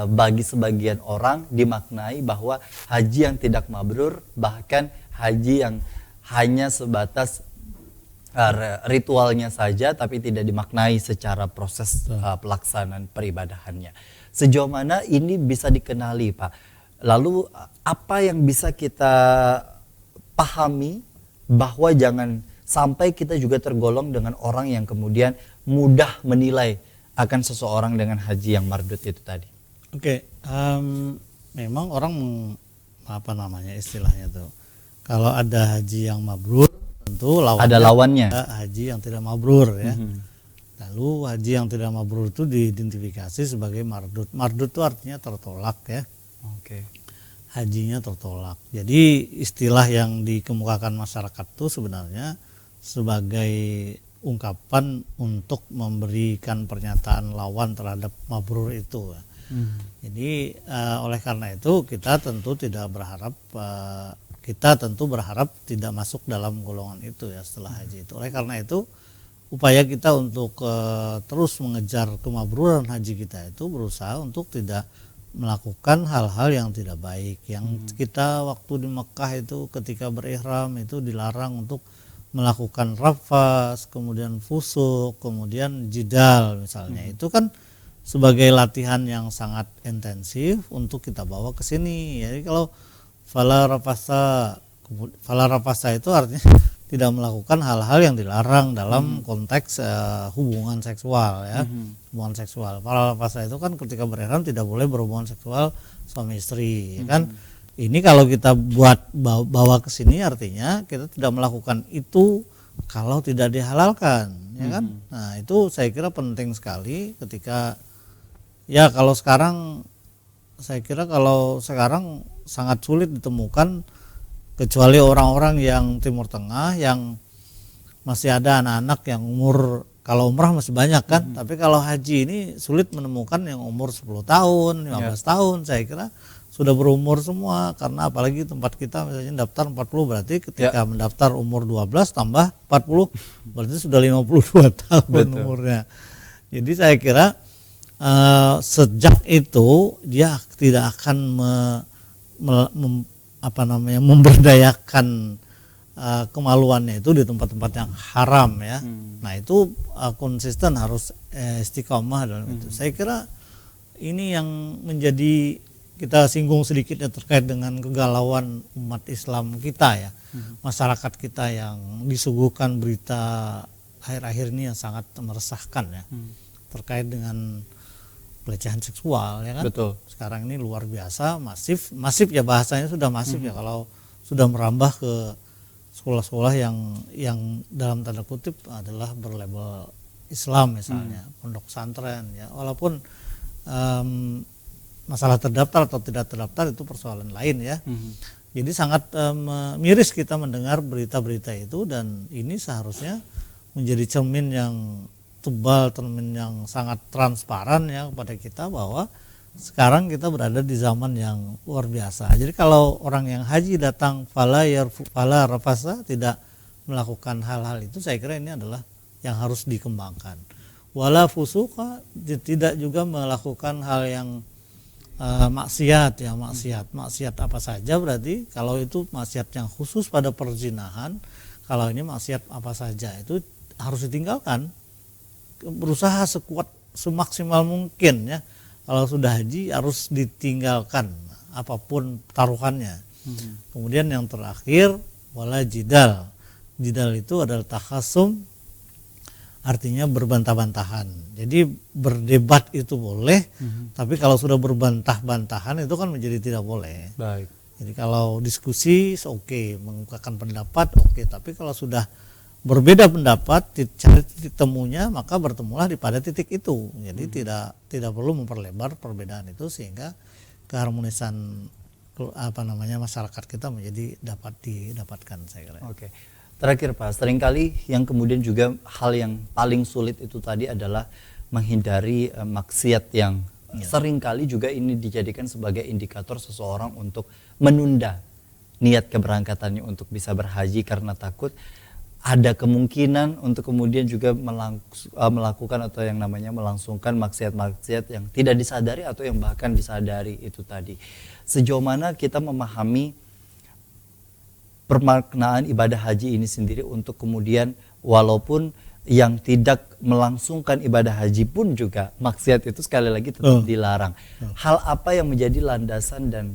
bagi sebagian orang dimaknai bahwa haji yang tidak mabrur, bahkan haji yang hanya sebatas ritualnya saja tapi tidak dimaknai secara proses pelaksanaan peribadahannya. Sejauh mana ini bisa dikenali Pak? Lalu apa yang bisa kita pahami bahwa jangan sampai kita juga tergolong dengan orang yang kemudian mudah menilai akan seseorang dengan haji yang mardut itu tadi. Oke, memang orang istilahnya tuh. Kalau ada haji yang mabrur, tentu ada lawannya. Haji yang tidak mabrur ya. Lalu haji yang tidak mabrur itu diidentifikasi sebagai mardut. Mardut itu artinya tertolak ya. Oke. Hajinya tertolak. Jadi istilah yang dikemukakan masyarakat itu sebenarnya sebagai ungkapan untuk memberikan pernyataan lawan terhadap mabrur itu. Jadi oleh karena itu kita tentu berharap tidak masuk dalam golongan itu ya setelah haji itu. Oleh karena itu upaya kita untuk terus mengejar kemabruran haji kita itu berusaha untuk tidak melakukan hal-hal yang tidak baik. Yang kita waktu di Mekah itu ketika berihram itu dilarang untuk melakukan rafas, kemudian fusuk, kemudian jidal misalnya. Itu kan sebagai latihan yang sangat intensif untuk kita bawa ke sini. Jadi kalau fala rafasa itu artinya tidak melakukan hal-hal yang dilarang dalam konteks hubungan seksual ya. Hubungan seksual. Fala rafasa itu kan ketika berihram tidak boleh berhubungan seksual suami istri ya kan. Ini kalau kita bawa ke sini artinya kita tidak melakukan itu kalau tidak dihalalkan ya kan. Nah, itu saya kira penting sekali ketika ya kalau sekarang sangat sulit ditemukan kecuali orang-orang yang Timur Tengah yang masih ada anak-anak yang umur, kalau umrah masih banyak kan, tapi kalau haji ini sulit menemukan yang umur 10 tahun, 15 tahun, saya kira sudah berumur semua, karena apalagi tempat kita misalnya daftar 40 berarti ketika mendaftar umur 12 tambah 40 berarti sudah 52 tahun umurnya. Jadi saya kira sejak itu dia tidak akan memberdayakan kemaluannya itu di tempat-tempat yang haram ya. Nah itu konsisten harus istiqomah dalam itu. Saya kira ini yang menjadi, kita singgung sedikit ya terkait dengan kegalauan umat Islam kita ya. Masyarakat kita yang disuguhkan berita akhir-akhir ini yang sangat meresahkan ya. Terkait dengan pelecehan seksual ya kan. Betul. Sekarang ini luar biasa, masif ya, bahasanya sudah masif ya kalau sudah merambah ke sekolah-sekolah yang dalam tanda kutip adalah berlabel Islam misalnya, pondok pesantren ya, walaupun masalah terdaftar atau tidak terdaftar itu persoalan lain ya. Jadi sangat miris kita mendengar berita-berita itu, dan ini seharusnya menjadi cermin yang tebal, cermin yang sangat transparan ya kepada kita bahwa sekarang kita berada di zaman yang luar biasa. Jadi kalau orang yang haji datang fala rafasa, tidak melakukan hal-hal itu, saya kira ini adalah yang harus dikembangkan. Wala fusuqa, tidak juga melakukan hal yang maksiat ya, maksiat apa saja berarti. Kalau itu maksiat yang khusus pada perzinahan, kalau ini maksiat apa saja itu harus ditinggalkan. Berusaha semaksimal mungkin ya. Kalau sudah haji harus ditinggalkan apapun taruhannya. Kemudian yang terakhir wala jidal. Jidal itu adalah takhasum, artinya berbantah-bantahan. Jadi berdebat itu boleh, tapi kalau sudah berbantah-bantahan itu kan menjadi tidak boleh. Baik. Jadi kalau diskusi oke, mengungkapkan pendapat oke, tapi kalau sudah berbeda pendapat, cari titik temunya, maka bertemulah pada titik itu. Jadi tidak perlu memperlebar perbedaan itu, sehingga keharmonisan masyarakat kita menjadi dapat didapatkan, saya kira. Oke. Terakhir Pak, seringkali yang kemudian juga hal yang paling sulit itu tadi adalah menghindari maksiat yang seringkali juga ini dijadikan sebagai indikator seseorang untuk menunda niat keberangkatannya untuk bisa berhaji karena takut ada kemungkinan untuk kemudian juga melakukan atau yang namanya melangsungkan maksiat-maksiat yang tidak disadari atau yang bahkan disadari itu tadi. Sejauh mana kita memahami permaknaan ibadah haji ini sendiri untuk kemudian walaupun yang tidak melangsungkan ibadah haji pun juga maksiat itu sekali lagi tetap dilarang. Hal apa yang menjadi landasan dan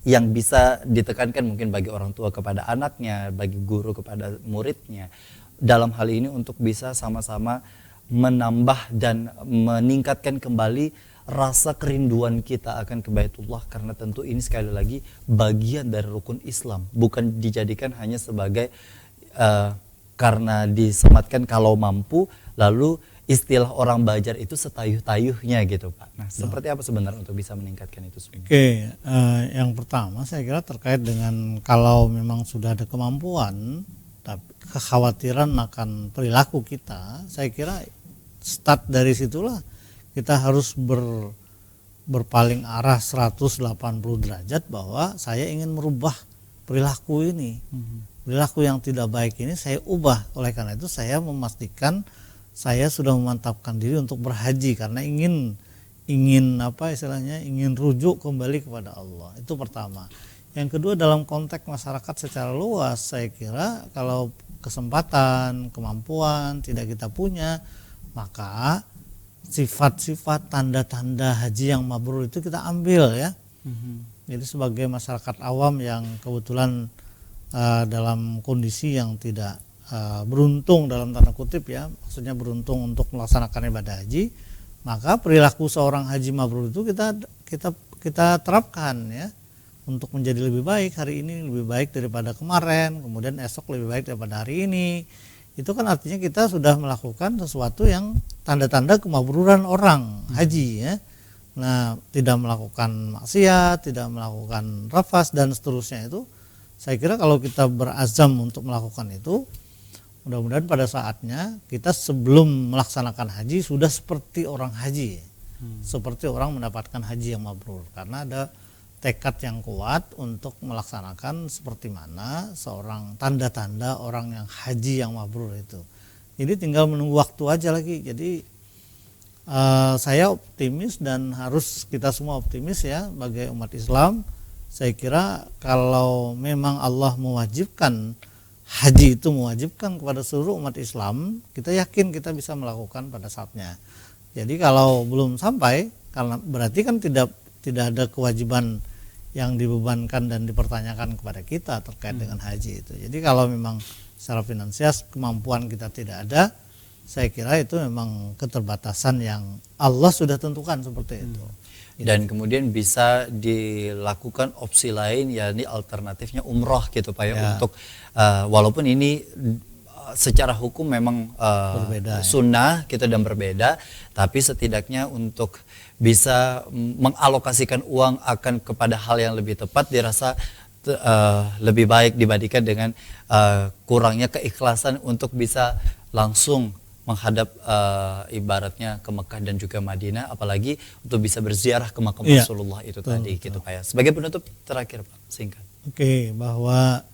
yang bisa ditekankan mungkin bagi orang tua kepada anaknya, bagi guru kepada muridnya dalam hal ini untuk bisa sama-sama menambah dan meningkatkan kembali rasa kerinduan kita akan ke Baitullah, karena tentu ini sekali lagi bagian dari rukun Islam, bukan dijadikan hanya sebagai karena disematkan kalau mampu lalu istilah orang Bajar itu setayuh-tayuhnya gitu Pak. Nah, seperti apa sebenarnya untuk bisa meningkatkan itu semua? Oke, yang pertama saya kira terkait dengan kalau memang sudah ada kemampuan, tapi kekhawatiran akan perilaku kita, saya kira start dari situlah kita harus berpaling arah 180 derajat bahwa saya ingin merubah perilaku ini. Perilaku yang tidak baik ini saya ubah. Oleh karena itu saya memastikan saya sudah memantapkan diri untuk berhaji karena ingin rujuk kembali kepada Allah. Itu pertama. Yang kedua, dalam konteks masyarakat secara luas, saya kira kalau kesempatan, kemampuan tidak kita punya, maka sifat-sifat tanda-tanda haji yang mabrur itu kita ambil ya. Jadi sebagai masyarakat awam yang kebetulan dalam kondisi yang tidak beruntung dalam tanda kutip ya, maksudnya beruntung untuk melaksanakan ibadah haji, maka perilaku seorang haji mabrur itu kita terapkan ya, untuk menjadi lebih baik hari ini, lebih baik daripada kemarin, kemudian esok lebih baik daripada hari ini. Itu kan artinya kita sudah melakukan sesuatu yang tanda-tanda kemabruran orang haji ya. Nah, tidak melakukan maksiat, tidak melakukan rafas dan seterusnya itu, saya kira kalau kita berazam untuk melakukan itu, mudah-mudahan pada saatnya kita sebelum melaksanakan haji sudah seperti orang haji, seperti orang mendapatkan haji yang mabrur, karena ada tekad yang kuat untuk melaksanakan seperti mana seorang tanda-tanda orang yang haji yang mabrur itu. Jadi tinggal menunggu waktu aja lagi. Jadi saya optimis dan harus kita semua optimis ya sebagai umat Islam. Saya kira kalau memang Allah mewajibkan haji itu mewajibkan kepada seluruh umat Islam, kita yakin kita bisa melakukan pada saatnya. Jadi kalau belum sampai, karena berarti kan tidak ada kewajiban yang dibebankan dan dipertanyakan kepada kita terkait dengan haji itu. Jadi kalau memang secara finansial kemampuan kita tidak ada, saya kira itu memang keterbatasan yang Allah sudah tentukan seperti itu. Dan kemudian bisa dilakukan opsi lain, yakni alternatifnya umroh gitu Pak ya, untuk walaupun ini secara hukum memang berbeda, sunnah gitu dan berbeda, tapi setidaknya untuk bisa mengalokasikan uang akan kepada hal yang lebih tepat dirasa lebih baik dibandingkan dengan kurangnya keikhlasan untuk bisa langsung menghadap ibaratnya ke Mekah dan juga Madinah, apalagi untuk bisa berziarah ke makam Iya, Rasulullah itu betul, tadi betul. gitu Pak ya. Sebagai penutup terakhir Pak, singkat. Oke, bahwa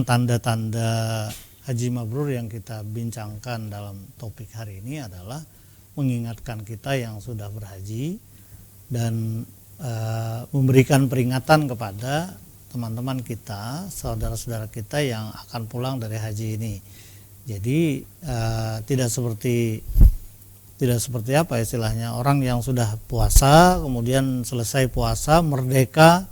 tanda-tanda haji mabrur yang kita bincangkan dalam topik hari ini adalah mengingatkan kita yang sudah berhaji dan memberikan peringatan kepada teman-teman kita, saudara-saudara kita yang akan pulang dari haji ini. Jadi tidak seperti apa istilahnya, orang yang sudah puasa kemudian selesai puasa merdeka,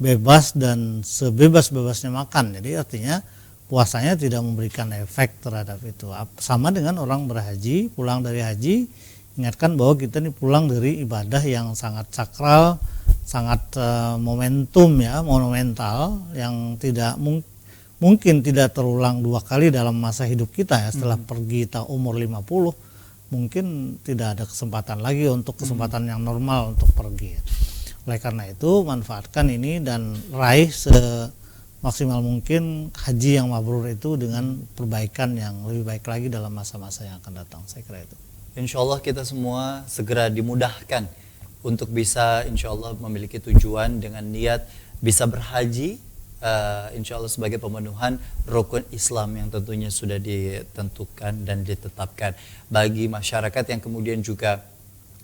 bebas dan sebebas-bebasnya makan. Jadi artinya puasanya tidak memberikan efek terhadap itu. Sama dengan orang berhaji, pulang dari haji, ingatkan bahwa kita ini pulang dari ibadah yang sangat sakral, sangat monumental, yang tidak mungkin tidak terulang dua kali dalam masa hidup kita ya. Setelah pergi kita umur 50, mungkin tidak ada kesempatan lagi untuk kesempatan yang normal untuk pergi. Oleh karena itu manfaatkan ini dan raih semaksimal mungkin haji yang mabrur itu dengan perbaikan yang lebih baik lagi dalam masa-masa yang akan datang. Saya kira itu. Insya Allah kita semua segera dimudahkan untuk bisa insya Allah memiliki tujuan dengan niat bisa berhaji, insya Allah sebagai pemenuhan rukun Islam yang tentunya sudah ditentukan dan ditetapkan. Bagi masyarakat yang kemudian juga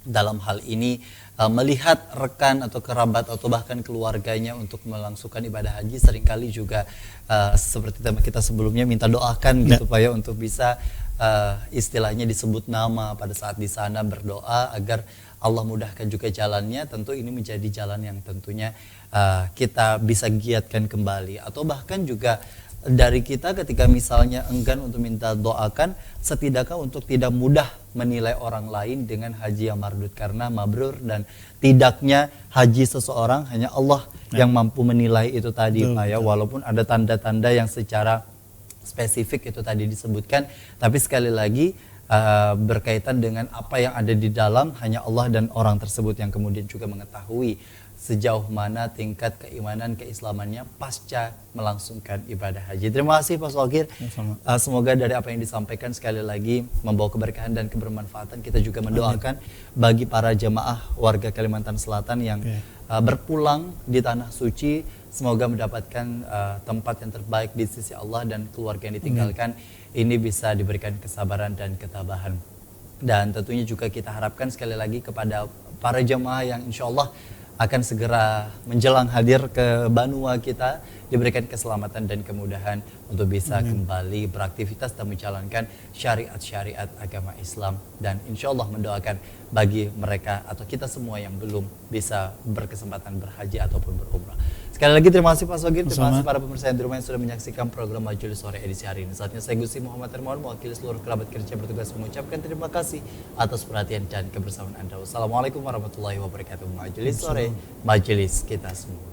dalam hal ini melihat rekan atau kerabat atau bahkan keluarganya untuk melangsungkan ibadah haji, seringkali juga seperti tema kita sebelumnya minta doakan gitu Pak ya, untuk bisa istilahnya disebut nama pada saat di sana, berdoa agar Allah mudahkan juga jalannya. Tentu ini menjadi jalan yang tentunya kita bisa giatkan kembali. Atau bahkan juga dari kita ketika misalnya enggan untuk minta doakan, setidaknya untuk tidak mudah menilai orang lain dengan haji yang mardud, karena mabrur dan tidaknya haji seseorang hanya Allah yang mampu menilai itu tadi Pak ya. Walaupun ada tanda-tanda yang secara spesifik itu tadi disebutkan, tapi sekali lagi berkaitan dengan apa yang ada di dalam, hanya Allah dan orang tersebut yang kemudian juga mengetahui sejauh mana tingkat keimanan keislamannya pasca melangsungkan ibadah haji. Terima kasih Pak Shokir. Semoga dari apa yang disampaikan sekali lagi membawa keberkahan dan kebermanfaatan. Kita juga mendoakan bagi para jemaah warga Kalimantan Selatan yang berpulang di tanah suci, semoga mendapatkan tempat yang terbaik di sisi Allah, dan keluarga yang ditinggalkan ini bisa diberikan kesabaran dan ketabahan. Dan tentunya juga kita harapkan sekali lagi kepada para jemaah yang insya Allah akan segera menjelang hadir ke Banua kita, diberikan keselamatan dan kemudahan untuk bisa kembali beraktivitas dan menjalankan syariat-syariat agama Islam. Dan insya Allah mendoakan bagi mereka atau kita semua yang belum bisa berkesempatan berhaji ataupun berumrah. Sekali lagi terima kasih Pak Shokir, terima kasih para pemirsa yang di rumah yang sudah menyaksikan program Majelis Sore edisi hari ini. Saatnya saya Gusti Muhammad Hermawan mewakili seluruh kerabat kerja bertugas mengucapkan terima kasih atas perhatian dan kebersamaan Anda. Wassalamualaikum warahmatullahi wabarakatuh. Majelis Sore, majelis kita semua.